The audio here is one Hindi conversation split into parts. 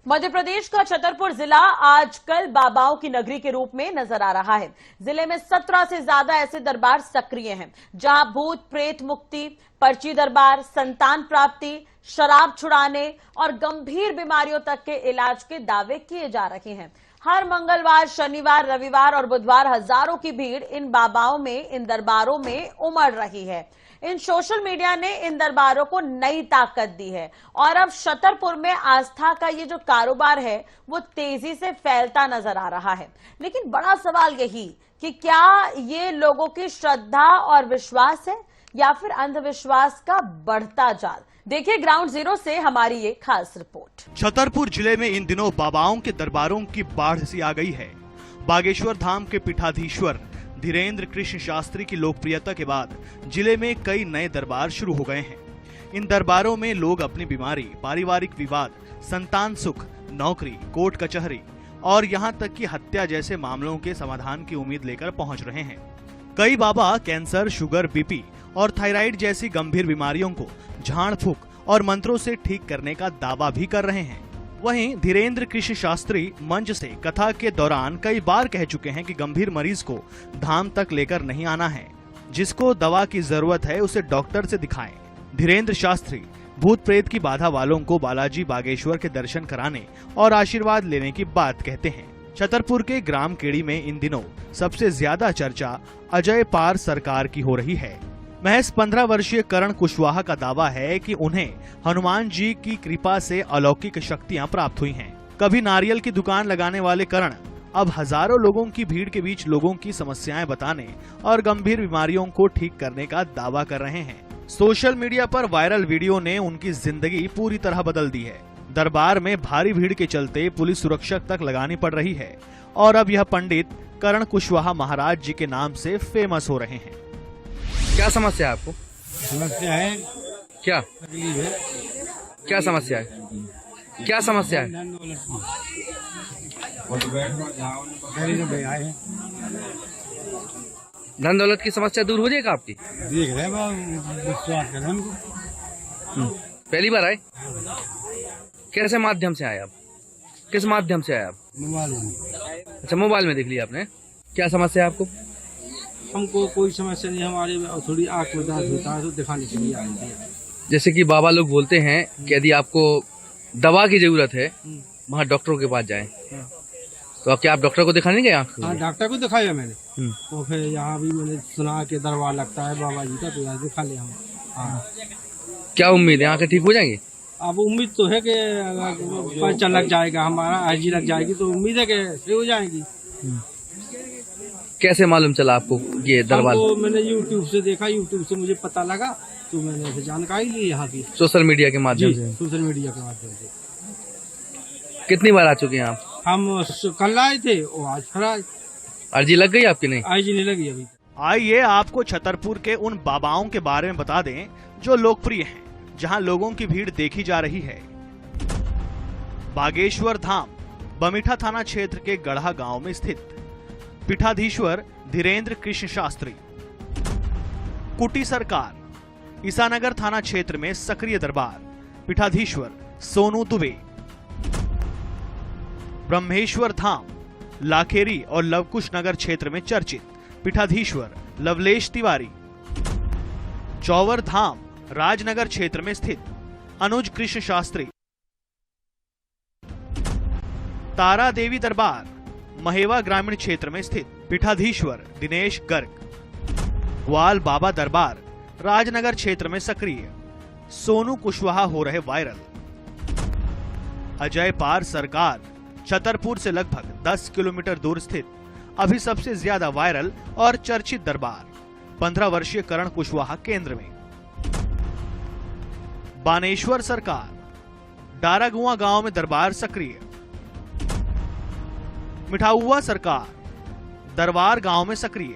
मध्य प्रदेश का छतरपुर जिला आजकल बाबाओं की नगरी के रूप में नजर आ रहा है। जिले में 17 से ज्यादा ऐसे दरबार सक्रिय हैं, जहां भूत प्रेत मुक्ति, पर्ची दरबार, संतान प्राप्ति, शराब छुड़ाने और गंभीर बीमारियों तक के इलाज के दावे किए जा रहे हैं। हर मंगलवार, शनिवार, रविवार और बुधवार हजारों की भीड़ इन बाबाओं में, इन दरबारों में उमड़ रही है। इन सोशल मीडिया ने इन दरबारों को नई ताकत दी है और अब छतरपुर में आस्था का ये जो कारोबार है वो तेजी से फैलता नजर आ रहा है। लेकिन बड़ा सवाल यही कि क्या ये लोगों की श्रद्धा और विश्वास है या फिर अंधविश्वास का बढ़ता जाल। देखिए ग्राउंड जीरो से हमारी ये खास रिपोर्ट। छतरपुर जिले में इन दिनों बाबाओं के दरबारों की बाढ़ सी आ गई है। बागेश्वर धाम के पीठाधीश्वर धीरेन्द्र कृष्ण शास्त्री की लोकप्रियता के बाद जिले में कई नए दरबार शुरू हो गए हैं। इन दरबारों में लोग अपनी बीमारी, पारिवारिक विवाद, संतान सुख, नौकरी, कोर्ट कचहरी और यहां तक कि हत्या जैसे मामलों के समाधान की उम्मीद लेकर पहुंच रहे हैं। कई बाबा कैंसर, शुगर, बीपी और थायराइड जैसी गंभीर बीमारियों को झाड़ फूक और मंत्रों से ठीक करने का दावा भी कर रहे हैं। वहीं धीरेन्द्र कृष्ण शास्त्री मंच से कथा के दौरान कई बार कह चुके हैं कि गंभीर मरीज को धाम तक लेकर नहीं आना है, जिसको दवा की जरूरत है उसे डॉक्टर से दिखाएं। धीरेन्द्र शास्त्री भूत प्रेत की बाधा वालों को बालाजी बागेश्वर के दर्शन कराने और आशीर्वाद लेने की बात कहते हैं। छतरपुर के ग्राम केड़ी में इन दिनों सबसे ज्यादा चर्चा अजय पार सरकार की हो रही है। महज 15 वर्षीय करण कुशवाहा का दावा है कि उन्हें हनुमान जी की कृपा से अलौकिक शक्तियां प्राप्त हुई हैं। कभी नारियल की दुकान लगाने वाले करण अब हजारों लोगों की भीड़ के बीच लोगों की समस्याएं बताने और गंभीर बीमारियों को ठीक करने का दावा कर रहे हैं। सोशल मीडिया पर वायरल वीडियो ने उनकी जिंदगी पूरी तरह बदल दी है। दरबार में भारी भीड़ के चलते पुलिस सुरक्षा तक लगानी पड़ रही है और अब यह पंडित करण कुशवाहा महाराज जी के नाम से फेमस हो रहे हैं। क्या समस्या है आपको? समस्या है क्या? तकलीफ है। क्या समस्या है? क्या समस्या है? धन दौलत की समस्या दूर हो जाएगा आपकी? देख रहे हैं, विश्वास कर रहे हैं हमको। पहली बार आए? कैसे माध्यम से आए आप? किस माध्यम से आए आप? मोबाइल में। अच्छा, मोबाइल में देख लिया आपने। क्या समस्या है आपको? हमको कोई समस्या नहीं, हमारे थोड़ी आँख में दर्द होता है तो दिखाने के लिए आए थे। जैसे कि बाबा लोग बोलते हैं कि यदि आपको दवा की जरूरत है वहाँ डॉक्टरों के पास जाएं। तो क्या आप डॉक्टर को दिखाने गए? हाँ, डॉक्टर को दिखाया मैंने। तो फिर यहाँ भी मैंने सुना कि दरबार लगता है बाबा जी का, तो यहाँ दिखा लिया हम। हाँ, क्या उम्मीद है यहाँ के ठीक हो जाएंगे? अब उम्मीद तो है कि पर्चा लग जाएगा, हमारा अर्जी लग जाएगी, तो उम्मीद है कि सही हो जाएगी। कैसे मालूम चला आपको ये दरबार? मैंने यूट्यूब से देखा, यूट्यूब से मुझे पता लगा तो मैंने जानकारी ली यहाँ की। सोशल मीडिया के माध्यम से? सोशल मीडिया के माध्यम से। कितनी बार आ चुके हैं आप? हम कल आए थे और आज फिर आए। अर्जी लग गई आपकी? नहीं, अर्जी नहीं लगी अभी। आइए आपको छतरपुर के उन बाबाओं के बारे में बता दें जो लोकप्रिय हैं, जहां लोगों की भीड़ देखी जा रही है। बागेश्वर धाम बमीठा थाना क्षेत्र के गढ़ा गांव में स्थित पीठाधीश्वर धीरेन्द्र कृष्ण शास्त्री। कुटी सरकार ईसानगर थाना क्षेत्र में सक्रिय दरबार पीठाधीश्वर सोनू दुबे। ब्रह्मेश्वर धाम लाखेरी और लवकुश नगर क्षेत्र में चर्चित पीठाधीश्वर लवलेश तिवारी। चौवर धाम राजनगर क्षेत्र में स्थित अनुज कृष्ण शास्त्री। तारा देवी दरबार महेवा ग्रामीण क्षेत्र में स्थित पीठाधीश्वर दिनेश गर्ग। ग्वाल बाबा दरबार राजनगर क्षेत्र में सक्रिय सोनू कुशवाहा हो रहे वायरल। अजय पार सरकार छतरपुर से लगभग 10 किलोमीटर दूर स्थित अभी सबसे ज्यादा वायरल और चर्चित दरबार 15 वर्षीय करण कुशवाहा केंद्र में। बानेश्वर सरकार डारागुआ गांव में दरबार सक्रिय। मिठाउआ सरकार दरबार गांव में सक्रिय।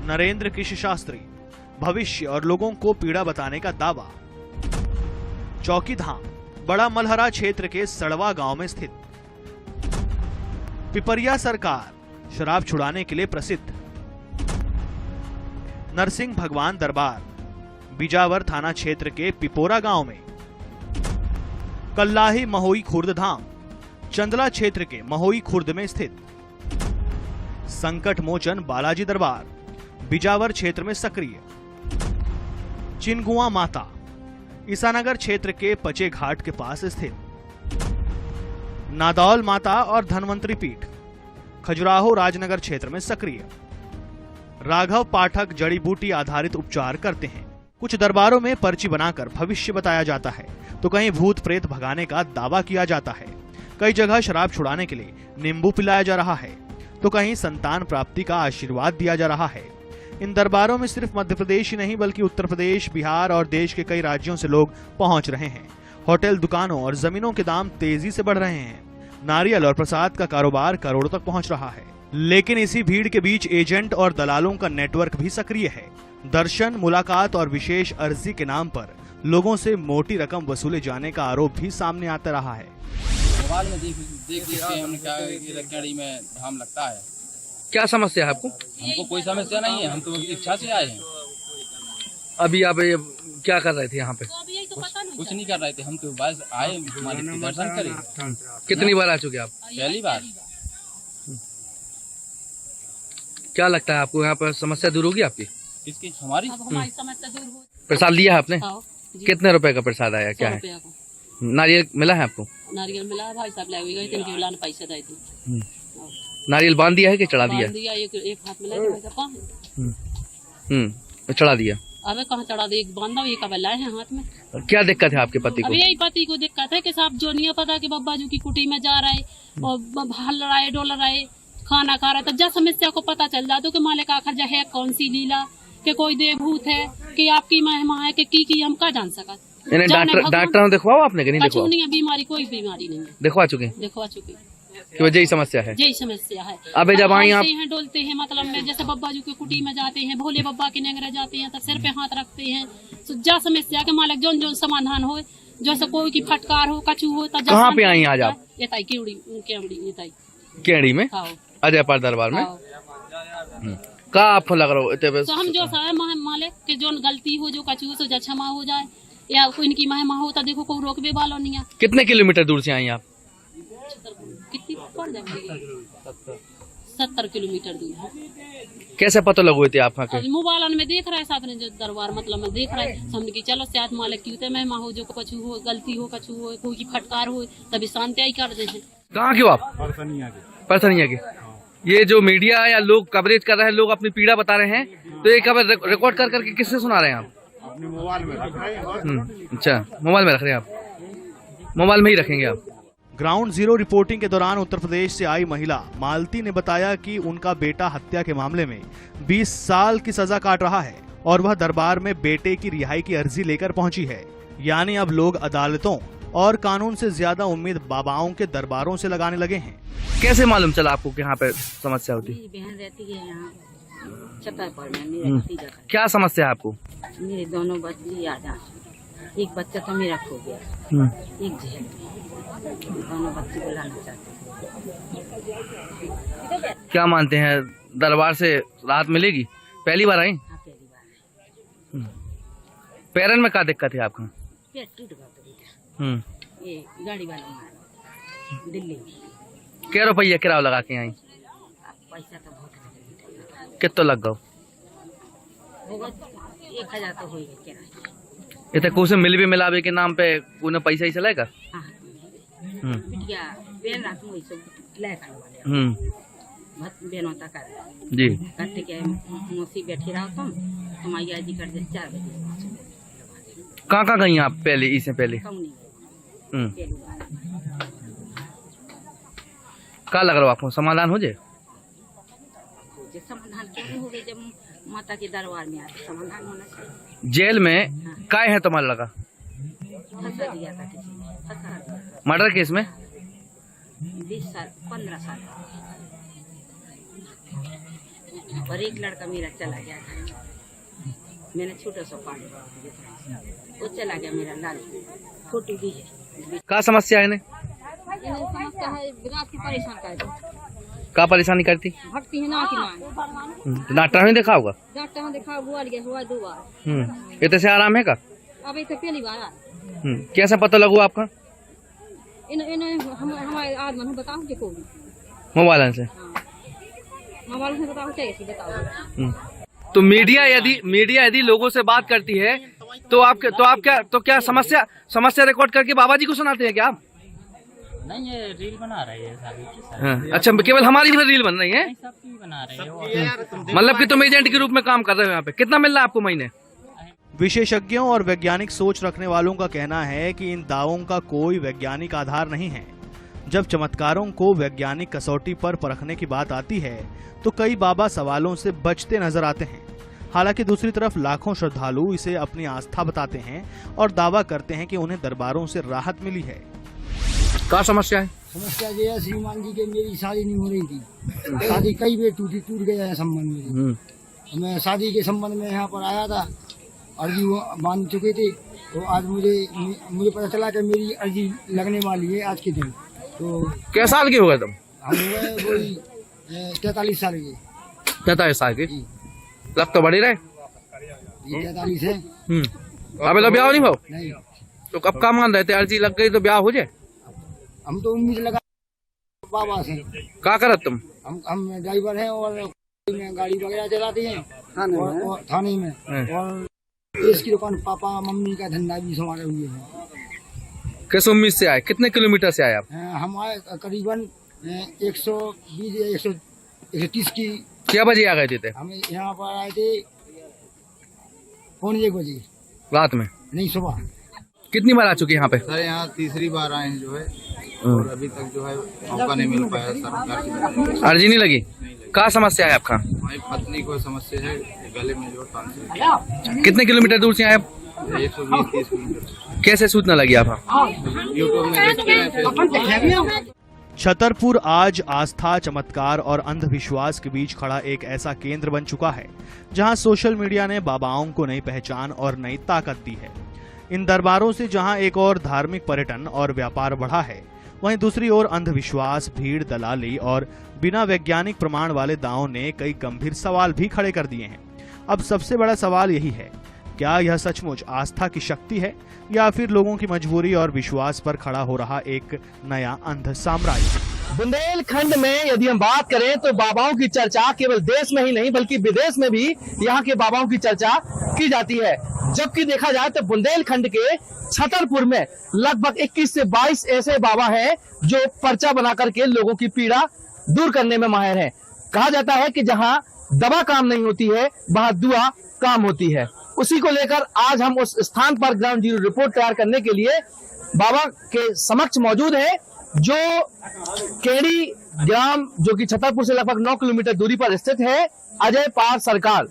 नरेंद्र कृष्ण शास्त्री भविष्य और लोगों को पीड़ा बताने का दावा। चौकी धाम बड़ा मलहरा क्षेत्र के सड़वा गांव में स्थित। पिपरिया सरकार शराब छुड़ाने के लिए प्रसिद्ध। नरसिंह भगवान दरबार बिजावर थाना क्षेत्र के पिपोरा गांव में। कल्लाही महोई खुर्द धाम चंदला क्षेत्र के महोई खुर्द में स्थित। संकट मोचन बालाजी दरबार बिजावर क्षेत्र में सक्रिय। चिनगुआ माता ईसानगर क्षेत्र के पचे घाट के पास स्थित। नादौल माता और धनवंतरी पीठ खजुराहो राजनगर क्षेत्र में सक्रिय। राघव पाठक जड़ी बूटी आधारित उपचार करते हैं। कुछ दरबारों में पर्ची बनाकर भविष्य बताया जाता है तो कहीं भूत प्रेत भगाने का दावा किया जाता है। कई जगह शराब छुड़ाने के लिए नींबू पिलाया जा रहा है तो कहीं संतान प्राप्ति का आशीर्वाद दिया जा रहा है। इन दरबारों में सिर्फ मध्य प्रदेश ही नहीं बल्कि उत्तर प्रदेश, बिहार और देश के कई राज्यों से लोग पहुंच रहे हैं। होटल, दुकानों और जमीनों के दाम तेजी से बढ़ रहे हैं। नारियल और प्रसाद का कारोबार करोड़ों तक पहुंच रहा है। लेकिन इसी भीड़ के बीच एजेंट और दलालों का नेटवर्क भी सक्रिय है। दर्शन, मुलाकात और विशेष अर्जी के नाम पर लोगों से मोटी रकम वसूले जाने का आरोप भी सामने आता रहा है। मोबाइल में देख के हमने क्या रखड़ी में धाम लगता है। क्या समस्या है आपको? हमको कोई समस्या नहीं है, हम तो इच्छा से आए हैं। अभी आप ये क्या कर रहे थे यहाँ पे? कुछ नहीं कर रहे थे, हम तो बस आए मालिक के दर्शन करें। कितनी बार आ चुके आप? पहली बार। क्या लगता है आपको यहाँ पर समस्या दूर होगी आपकी? किसकी? हमारी। प्रसाद लिया है आपने? कितने रुपए का प्रसाद आया? क्या है? नारियल मिला है आपको? नारियल मिला है भाई साहब, लगेगा इतने के लाने पैसे दे दी। नारियल बांध दिया है कि चढ़ा दिया? एक हाथ में ले चढ़ा दिया। अबे कहाँ चढ़ा दे, एक बांधा एक अब लाए हैं हाथ में। क्या दिक्कत है आपके पति को? अभी यही पति को दिक्कत है कि साहब जो नहीं पता कि बब्बा जी की कुटी में जा रहा है और हल रहा है, डोल रहा है, खाना खा रहा है, तब जब समस्या को पता चल जाता कि मालिक आखिर जो है कौन सी लीला कि कोई देवभूत है कि आपकी महिमा है कि हम का जान सका। डॉक्टर दिखवाओ आपने कि नहीं दिखवाओ? नहीं, बीमारी कोई बीमारी नहीं है। दिखवा चुके? दिखवा चुके कि वजह समस्या है। यही समस्या है। अबे जब आई आप डोलते हैं मतलब में जैसे बब्बा जी की कुटी में जाते हैं, भोले बब्बा के नगरे जाते हैं तो सिर पे हाथ रखते हैं तो जा समस्या के मालिक जो जो समाधान हो, जैसे कोई की फटकार हो, कचू हो। कहाँ पे आई आज आप? केड़ी में अजय पार दरबार में। का आपको लग रहा हो? तो हम जो मालिक के जो गलती हो, जो कचू हो, जो क्षमा हो जाए या कोई इनकी महिमा हो तो देखो कोई रोकबे वालों नहीं है। कितने किलोमीटर दूर से आई आप? कितनी पड़ जाएगी? 70 किलोमीटर दूर है। कैसे पता लगे थे आप? मोबाइल में देख रहा है साहब ने जो दरबार मतलब में देख रहा है, समझ की चलो शायद मालिक की महिमा हो, जो कछु हो, गलती हो, कछु हो, कोई की फटकार हो तभी शांति आई कर दे। कहाँ के आप? परसनिया के। ये जो मीडिया या लोग कवरेज कर रहे हैं, लोग अपनी पीड़ा बता रहे हैं, तो ये खबर रिकॉर्ड कर करके किससे सुना रहे हैं आप? अपने मोबाइल में रख रहे हैं। अच्छा, मोबाइल में रख रहे हैं आप? मोबाइल में ही रखेंगे आप? ग्राउंड जीरो रिपोर्टिंग के दौरान उत्तर प्रदेश से आई महिला मालती ने बताया कि उनका बेटा हत्या के मामले में 20 साल की सजा काट रहा है और वह दरबार में बेटे की रिहाई की अर्जी लेकर पहुंची है। यानी अब लोग अदालतों और कानून से ज्यादा उम्मीद बाबाओं के दरबारों से लगाने लगे हैं। कैसे मालूम चला आपको कि यहाँ पे समस्या होती? बहन रहती है यहाँ छतरपुर में, मेरा भतीजा। क्या समस्या है आपको? मेरे दोनों बच्चे आ जाए, एक बच्चा तो मेरा खो गया, एक जेल में, दोनों बच्चे बुलाना चाहते हैं। क्या मानते हैं दरबार से राहत मिलेगी? पहली बार आई? हाँ, पहली बार। पैरन में क्या दिक्कत है आपका? पेट टूट गया तो बेटा, ये गाड़ी वाला मारा दिल्ली में। क्या रुपया किराया लगा के आई? पैसा तो बहुत कितना लग गया? 1000 तो हो गया किराया। इतने कुछ मिल भी मिलावे के नाम पे कोई पैसा ही चलेगा? बिटिया बेन रात में सब ले कर भत बेनो तक जी करते के मौसी बैठी रहा तुम आई जी कर दे 4 बजे। कहाँ गई आप पहले? इससे पहले क्या लग रहा है आपको? समाधान हो जाए? समाधान क्यों हो गए जब माता के दरबार में आए, समाधान होना चाहिए। जेल में काय है तुम्हारा लगा? फंसा दिया था किसी ने, फंसा दिया। मर्डर केस में 20 साल 15 साल और एक लड़का मेरा चला गया था, मैंने छोटा सा पानी वो चला गया मेरा लाल, फोटो भी है। क्या समस्या है? समस्या है रात की परेशान कर क्या परेशानी करती? भक्ति है ना कि ना डॉक्टर ने देखा होगा? डॉक्टर ने देखा हुआ हुआ 2 बार। इतने से आराम है का? अभी तो पहली बार। कैसे पता लगू आपका? हमारे आदमी बताओ कि को मोबाइल से। मोबाइल से बताओ कैसे बताओ। तो मीडिया यदि लोगों से बात करती है तो क्या समस्या रिकॉर्ड करके बाबा जी को सुनाते हैं क्या आप? नहीं, ये रील बना रही है सारी। हाँ, अच्छा, केवल हमारी ही रील बन रही है? सबकी बना रही है। मतलब कि तुम एजेंट के रूप में काम कर रहे हो यहाँ पे। कितना मिल रहा है आपको महीने? विशेषज्ञों और वैज्ञानिक सोच रखने वालों का कहना है कि इन दावों का कोई वैज्ञानिक आधार नहीं है। जब चमत्कारों को वैज्ञानिक कसौटी पर परखने की बात आती है तो कई बाबा सवालों से बचते नजर आते हैं। हालांकि दूसरी तरफ लाखों श्रद्धालु इसे अपनी आस्था बताते हैं और दावा करते हैं कि उन्हें दरबारों से राहत मिली है। क्या समस्या है? समस्या ये है श्रीमान जी के मेरी शादी नहीं हो रही थी। शादी कई बार टूट गया है संबंध में। मैं शादी के संबंध में यहाँ पर आया था, अर्जी मान चुके थे। तो आज मुझे पता चला कि मेरी अर्जी लगने वाली है आज के दिन। तो क्या साल के हो गए तुम? हम हुए वही 43 साल के। 43 साल के? लग तो बड़ी रहे। 43 है। अबे तो ब्याह नहीं हो? नहीं। तो कब का मान रहे थे? अर्जी लग गई तो ब्याह हो जाए? हम तो उम्मीद लगा बाबा से। क्या करत तुम? हम ड्राइवर हैं और गाड़ी वगैरह चलाते हैं थाने में। और इसकी दुकान पापा मम्मी का धंधा भी संभाले हुए हैं। किस उम्मीद से आए? कितने किलोमीटर से आए आप? हम आए करीबन 120-130 की। क्या बजे आ गए थे? हम यहाँ पर आए थे 1:45 बजे रात में। नहीं, सुबह। कितनी बार आ चुके यहाँ पे? सर यहाँ तीसरी बार आए हैं जो है, और अभी तक जो है मौका नहीं मिल पाया सर। अर्जी नहीं लगी? क्या समस्या है आपका? हमारी पत्नी को समस्या है, गले में जो टांस। कितने किलोमीटर दूर से आए आप? 120-130 किलोमीटर। कैसे सूचना लगी आप? यूट्यूब में देखते हैं, फेसबुक में। छतरपुर आज आस्था, चमत्कार और अंधविश्वास के बीच खड़ा एक ऐसा केंद्र बन चुका है जहां सोशल मीडिया ने बाबाओं को नई पहचान और नई ताकत दी है। इन दरबारों से जहां एक और धार्मिक पर्यटन और व्यापार बढ़ा है, वहीं दूसरी ओर अंधविश्वास, भीड़, दलाली और बिना वैज्ञानिक प्रमाण वाले दावों ने कई गंभीर सवाल भी खड़े कर दिए हैं। अब सबसे बड़ा सवाल यही है, क्या यह सचमुच आस्था की शक्ति है या फिर लोगों की मजबूरी और विश्वास पर खड़ा हो रहा एक नया अंध साम्राज्य? बुंदेलखंड में यदि हम बात करें तो बाबाओं की चर्चा केवल देश में ही नहीं बल्कि विदेश में भी यहाँ के बाबाओं की चर्चा की जाती है। जबकि देखा जाए तो बुंदेलखंड के छतरपुर में लगभग 21 से 22 ऐसे बाबा हैं जो पर्चा बना करके लोगों की पीड़ा दूर करने में माहिर हैं। कहा जाता है कि जहाँ दवा काम नहीं होती है वहाँ दुआ काम होती है। उसी को लेकर आज हम उस स्थान पर ग्राउंड जीरो रिपोर्ट तैयार करने के लिए बाबा के समक्ष मौजूद है, जो केड़ी ग्राम जो कि छतरपुर से लगभग 9 किलोमीटर दूरी पर स्थित है। अजय पार सरकार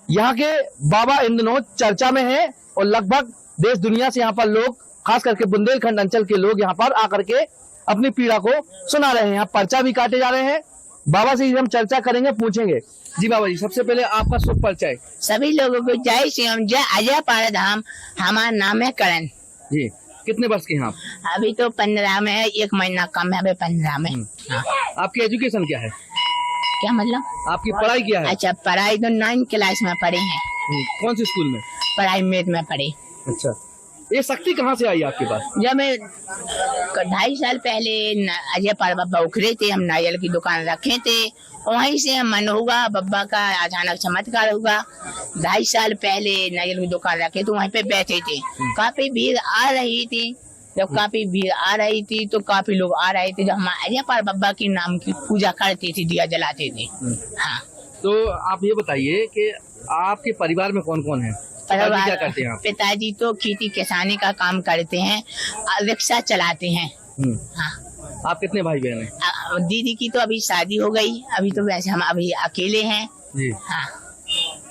यहाँ के बाबा इन दिनों चर्चा में है और लगभग देश दुनिया से यहाँ पर लोग, खास करके बुंदेलखंड अंचल के लोग यहाँ पर आकर के अपनी पीड़ा को सुना रहे हैं। यहाँ पर्चा भी काटे जा रहे हैं। बाबा से हम चर्चा करेंगे, पूछेंगे। जी बाबा जी, सबसे पहले आपका शुभ परिचय। सभी लोगों को जय श्री राम, जय अजय पार धाम। हमारा नाम है करण जी। कितने वर्ष के हैं आप? अभी तो 15 में है, 1 महीना कम है, अभी 15 में। हाँ। आपकी एजुकेशन क्या है? क्या मतलब? आपकी पढ़ाई क्या है? अच्छा, पढ़ाई तो 9th क्लास में पढ़ी है। कौन सी स्कूल में? प्राइमेट में पढ़ी। अच्छा, ये शक्ति कहाँ से आई आपके पास? जब मैं 2.5 साल पहले अजय पार बाबा उखरे थे, हम नारियल की दुकान रखे थे, वहीं से मन हुआ, बाबा का अचानक चमत्कार हुआ। 2.5 साल पहले नारियल की दुकान रखे तो वहीं पे बैठे थे, काफी भीड़ आ रही थी। जब काफी भीड़ आ रही थी तो काफी लोग आ रहे थे, जब हम अजय पार बाबा के नाम की पूजा करते थे, दिया जलाते थे। हाँ। तो आप ये बताइए कि आपके परिवार में कौन कौन है? पिताजी क्या करते हैं? पिताजी तो खेती किसानी का काम करते हैं, रिक्शा चलाते हैं। हाँ। आप कितने भाई बहन हैं? दीदी की तो अभी शादी हो गई, अभी तो वैसे हम अभी अकेले हैं जी। हाँ।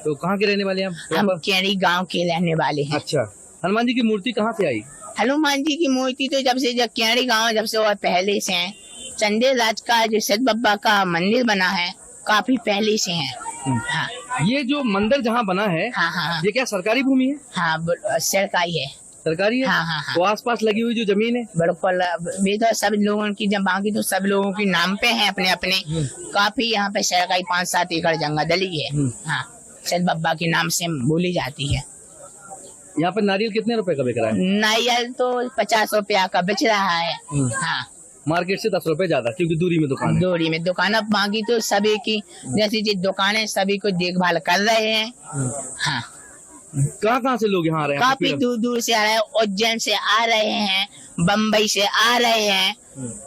तो कहाँ के रहने वाले हैं हम केड़ी गांव के रहने वाले हैं। अच्छा, हनुमान जी की मूर्ति कहाँ से आई? हनुमान जी की मूर्ति तो जब केड़ी गांव जब से और पहले से है। चंदेल राज का जो सत बाबा का मंदिर बना है, काफी पहले से है। हाँ। ये जो मंदिर जहाँ बना है, हाँ, ये क्या सरकारी भूमि है? हाँ, सरकारी है। सरकारी है? हाँ। तो आसपास लगी हुई जो जमीन है? बिल्कुल, ये तो सब लोगों की, जब बाकी तो सब लोगों के नाम पे है अपने अपने। काफी यहाँ पे सरकारी 5-7 एकड़ जगह डली है। हाँ, सत बाबा के नाम से बोली जाती है। यहाँ पे नारियल कितने रुपए का बिक रहा है? नारियल तो 50 रुपया का बेच रहा है। हाँ, मार्केट से 10 रुपए ज्यादा, क्योंकि दूरी में दुकान है। दूरी में दुकान, अब बाकी तो सभी की जैसी जी दुकानें सभी को देखभाल कर रहे हैं। हाँ, कहाँ से लोग यहाँ आ रहे हैं? काफी दूर दूर से आ रहे हैं, उज्जैन से आ रहे हैं, बम्बई से आ रहे हैं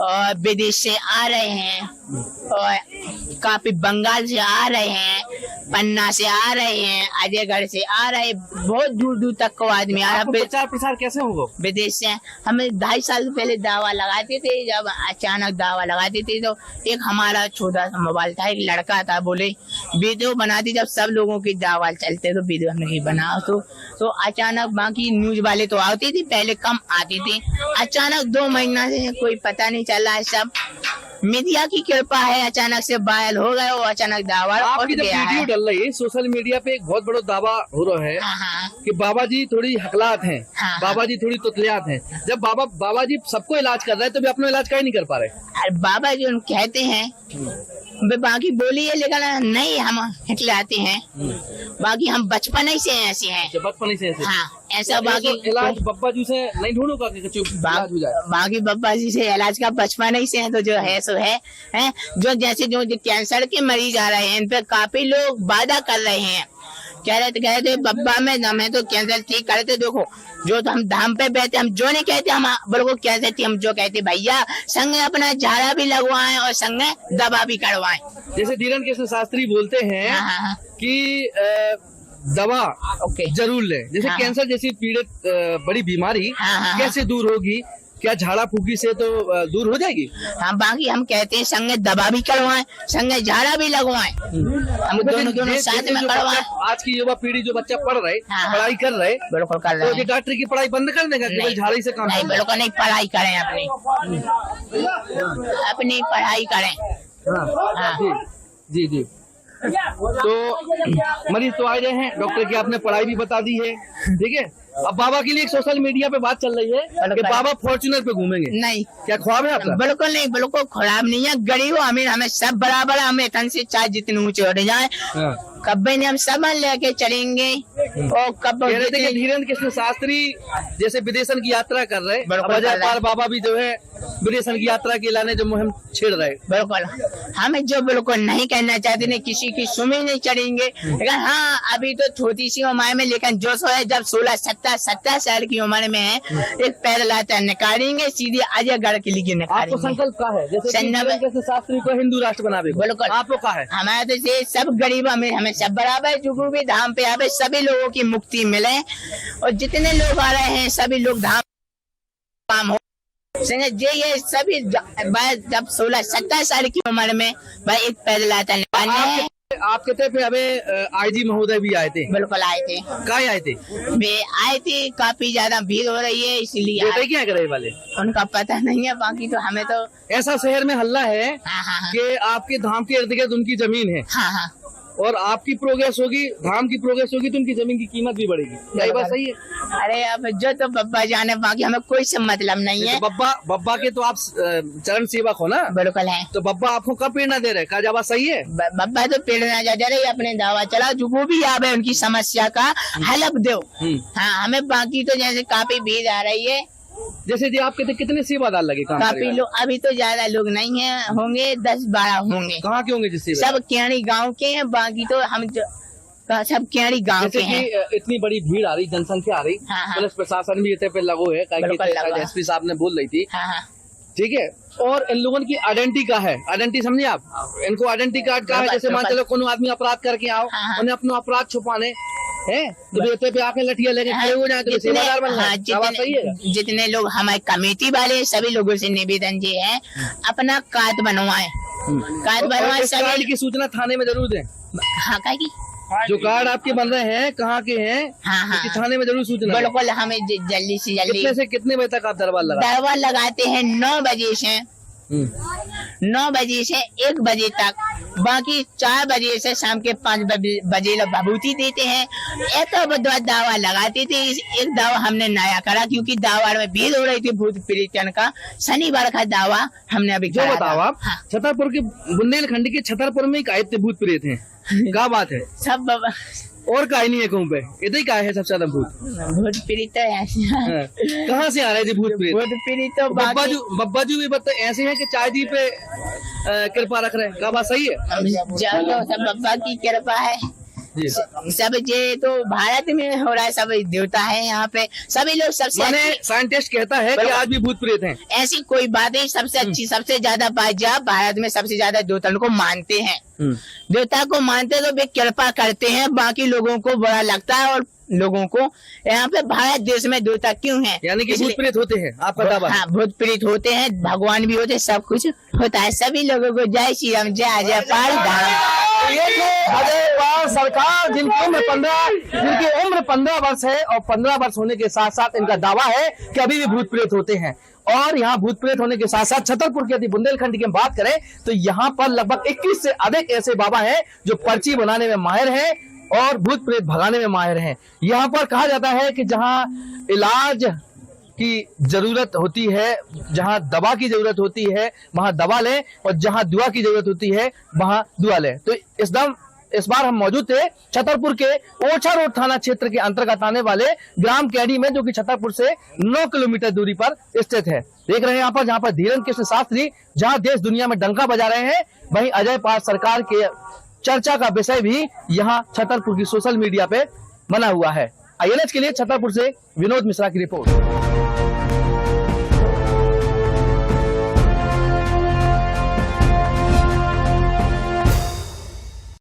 और विदेश से आ रहे हैं और काफी बंगाल से आ रहे हैं, पन्ना से आ रहे हैं, अजयगढ़ से आ रहे हैं, बहुत दूर दूर तक को आदमी आ रहा है। प्रचार प्रसार कैसे होगा? विदेश से हमें 2.5 साल पहले दावा लगाते थे, जब अचानक दावा लगाते थे तो एक हमारा छोटा सा मोबाइल था, एक लड़का था, बोले वीडियो बनाती, जब सब लोगों की दावा चलते तो वीडियो नहीं बनाओ तो अचानक बाकी न्यूज वाले तो आते थे, पहले कम आती थी, अचानक 2 महीना से कोई पता नहीं चला है, सब मीडिया की कृपा है, अचानक से वायरल हो गए और अचानक दावा आपकी जब गया वीडियो है। डल रही है सोशल मीडिया पे, एक बहुत बड़ा दावा हो रहा है कि बाबा जी थोड़ी हकलात हैं, बाबा जी थोड़ी तुतलियात हैं। जब बाबा जी सबको इलाज कर रहे हैं तो भी अपना इलाज क्यों नहीं कर पा रहे? अरे बाबा जी उन कहते हैं, बाकी बोलिए, लेकिन नहीं हम हिटलाते हैं, बाकी हम बचपन ही से ऐसे हैं। बचपन से ऐसे? हाँ, ऐसा बाकी इलाज बब्बा जी से नहीं ढूंढूंगा कि इलाज हो जाए? बाकी बब्बा जी से इलाज का बचपन ही से है, तो जो है सो है, जो जैसे जो कैंसर के मरीज आ रहे हैं, इन पे काफी लोग वादा कर रहे हैं, कह रहे थे बब्बा में दम है तो कैंसर ठीक करे थे। देखो जो तो हम धाम पे बैठे, हम जो नहीं कहते, हम बिल्कुल कैसे थे, हम जो कहते भैया संग अपना झाड़ा भी लगवाएं और संग दवा भी करवाएं। जैसे धीरेन्द्र कृष्ण शास्त्री बोलते हैं कि दवा जरूर ले, जैसे कैंसर जैसी पीड़ित बड़ी बीमारी कैसे दूर होगी? क्या झाड़ा फूकी से तो दूर हो जाएगी? हाँ, बाकी हम कहते हैं संगे दवा भी करवाएं, संगे झाड़ा भी लगवाएं, हम दोनों साथ में करवाएं। आज की युवा पीढ़ी जो बच्चा पढ़ रहे, पढ़ाई कर रहे, बिल्कुल कर रहे हैं, तो डॉक्टर की पढ़ाई बंद कर देगा केवल झाड़ी से काम? नहीं, बिल्कुल नहीं, पढ़ाई करें, अपनी पढ़ाई करें। हाँ, जी। तो मरीज तो आ रहे हैं, डॉक्टर की आपने पढ़ाई भी बता दी है, ठीक है। अब बाबा के लिए एक सोशल मीडिया पे बात चल रही है कि बाबा फॉर्च्यूनर पे घूमेंगे। नहीं, क्या ख्वाब है आपका? बिल्कुल नहीं, बिल्कुल ख्वाब नहीं है, गरीब अमीर हमें सब बराबर, हमें तन से चाहे जितने ऊंचे उठ जाए, कब्बे ने हम सब लेके चलेंगे। और कब धीरेन्द्र कृष्ण शास्त्री जैसे विदेशन की यात्रा कर रहे, अजय बाबा भी जो है विदेशन की यात्रा के लाने जो मुहिम छेड़ रहे। बिल्कुल, हमें जो बिल्कुल नहीं कहना चाहते, नहीं किसी की सुमी नहीं चढ़ेंगे, लेकिन हाँ अभी तो छोटी सी उम्र में, लेकिन जो सो है जब 16-17 साल की उम्र में है, एक पैदल यात्रा निकालेंगे सीधे अजयगढ़ के लिए निकालेंगे। आपको संकल्प का है जैसे धीरेन्द्र कृष्ण शास्त्री को हिंदू राष्ट्र बनावे? बिल्कुल, आपको का है? हमारे तो सब गरीब हमें सब बराबर, जो भी धाम पे आवे सभी लोगों की मुक्ति मिले, और जितने लोग आ रहे हैं सभी लोग धाम हो ये सभी जब 16-17 साल की उम्र में भाई एक पैदल यात्रा निकालने। आपके पे अबे आईजी महोदय भी आए थे? बिल्कुल आए थे। कहाँ आए थे? वे आए थे, काफी ज्यादा भीड़ हो रही है इसीलिए। क्या करे वाले? उनका पता नहीं है, बाकी तो हमें तो ऐसा शहर में हल्ला है कि आपके धाम के इर्द गिर्द उनकी जमीन है। हाँ, और आपकी प्रोग्रेस होगी, धाम की प्रोग्रेस होगी तो उनकी जमीन की कीमत भी बढ़ेगी। यही बात सही है? अरे अब जो तो बब्बा जाने, बाकी हमें कोई से मतलब नहीं है। तो बब्बा के तो आप चरण सेवक हो ना? बिल्कुल है। तो बब्बा आपको कब प्रेरणा दे रहे? क्या जवाब सही है? बब्बा तो प्रेरणा दे रहे, अपने दावा चला, जो भी आवे उनकी समस्या का हल दो। हाँ, हमें बाकी तो जैसे काफी भीड़ आ रही है, जैसे जी आपके कितने सेवादार लगे? काफी लोग, अभी तो ज्यादा लोग नहीं है, होंगे 10-12 होंगे। कहाँ के होंगे? जिससे सब केड़ी गांव के हैं, बाकी तो हम सब केड़ी गांव के हैं। इतनी बड़ी भीड़ आ रही, जनसंख्या आ रही, पुलिस प्रशासन भी इतने पे लगो है, एसपी साहब ने बोल रही थी, ठीक है। और इन लोगों की आइडेंटिटी का है, आइडेंटिटी समझे आप? इनको आइडेंटिटी कार्ड का है, जैसे मान चलो कोनो आदमी अपराध करके आओ, उन्हें अपना अपराध छुपाने है तो बेटे पे आके लठिया लेके खड़े हो जाए तो सेवादार बन जाए। जितने लोग हमारे कमेटी वाले सभी लोगों से निवेदन ये है, अपना कार्ड बनवाए, कार्ड की सूचना थाने में जरूर दें। हाँ, का की जो कार्ड आपके बन रहे हैं कहाँ के हैं? हाँ, थाने में जरूर सूचना। बिल्कुल, हमें जल्दी से जल्दी। कितने से कितने बजे तक आप दरबार लगाते हैं? 9 बजे से 9 बजे से 1 बजे तक, बाकी 4 बजे से शाम के 5 बजे लोग भभूति देते हैं। एक दावा लगाते थे, एक दावा हमने नया करा क्योंकि दावा में भीड़ हो रही थी भूत प्रेतन का, शनिवार का दावा हमने अभी जो बताओ आप। छतरपुर के बुंदेलखंड के छतरपुर में एक आए थे भूत प्रेत हैं, क्या बात है? सब और का ही नहीं है कहूँ पे, इधर ही का है सबसे ज्यादा भूत? भूत पीड़ित है ऐसे। कहाँ से आ रहे थे भूत प्रेत? भूत पीड़ित तो बब्बा जी भी बता ऐसे हैं कि चाय दी पे कृपा रख रहे हैं, क्या बात सही है? जब तो सब बब्बा की कृपा है। सब ये तो भारत में हो रहा है, सब देवता है यहाँ पे, सभी लोग सबसे माने साइंटिस्ट कहता है कि आज भी भूत प्रेत हैं। ऐसी कोई बात नहीं, सबसे अच्छी सबसे ज्यादा बात भारत में सबसे ज्यादा देवता को मानते हैं। देवता को मानते तो वे कृपा करते हैं, बाकी लोगों को बुरा लगता है। और लोगों को यहाँ पे भारत देश में देवता क्यों है? यानी कि भूत प्रेत होते हैं, आपका दावा? हाँ, भूत प्रेत होते हैं, भगवान भी होते हैं, सब कुछ होता है। सभी लोगों को जय श्री राम, जय अजय पाल धाम। ये अजय पाल सरकार जिनकी उम्र 15 वर्ष है और 15 वर्ष होने के साथ साथ इनका दावा है कि अभी भी भूत प्रेत होते हैं। और यहाँ भूत प्रेत होने के साथ साथ छतरपुर की यदि बुंदेलखंड की हम बात करें तो यहाँ पर लगभग 21 से अधिक ऐसे बाबा हैं जो पर्ची बनाने में माहिर हैं और भूत प्रेत भगाने में माहिर हैं। यहाँ पर कहा जाता है कि जहाँ इलाज की जरूरत होती है, जहाँ दवा की जरूरत होती है वहाँ दवा लें, और जहाँ दुआ की जरूरत होती है वहाँ दुआ लें। तो इस बार हम मौजूद थे छतरपुर के ओरछा रोड थाना क्षेत्र के अंतर्गत आने वाले ग्राम कैडी में, जो कि छतरपुर से 9 किलोमीटर दूरी पर स्थित है। देख रहे हैं यहाँ पर, जहाँ पर धीरेन्द्र कृष्ण शास्त्री जहाँ देश दुनिया में डंका बजा रहे हैं, वहीं अजय पाल सरकार के चर्चा का विषय भी यहाँ छतरपुर की सोशल मीडिया पे बना हुआ है। INH के लिए छतरपुर से विनोद मिश्रा की रिपोर्ट।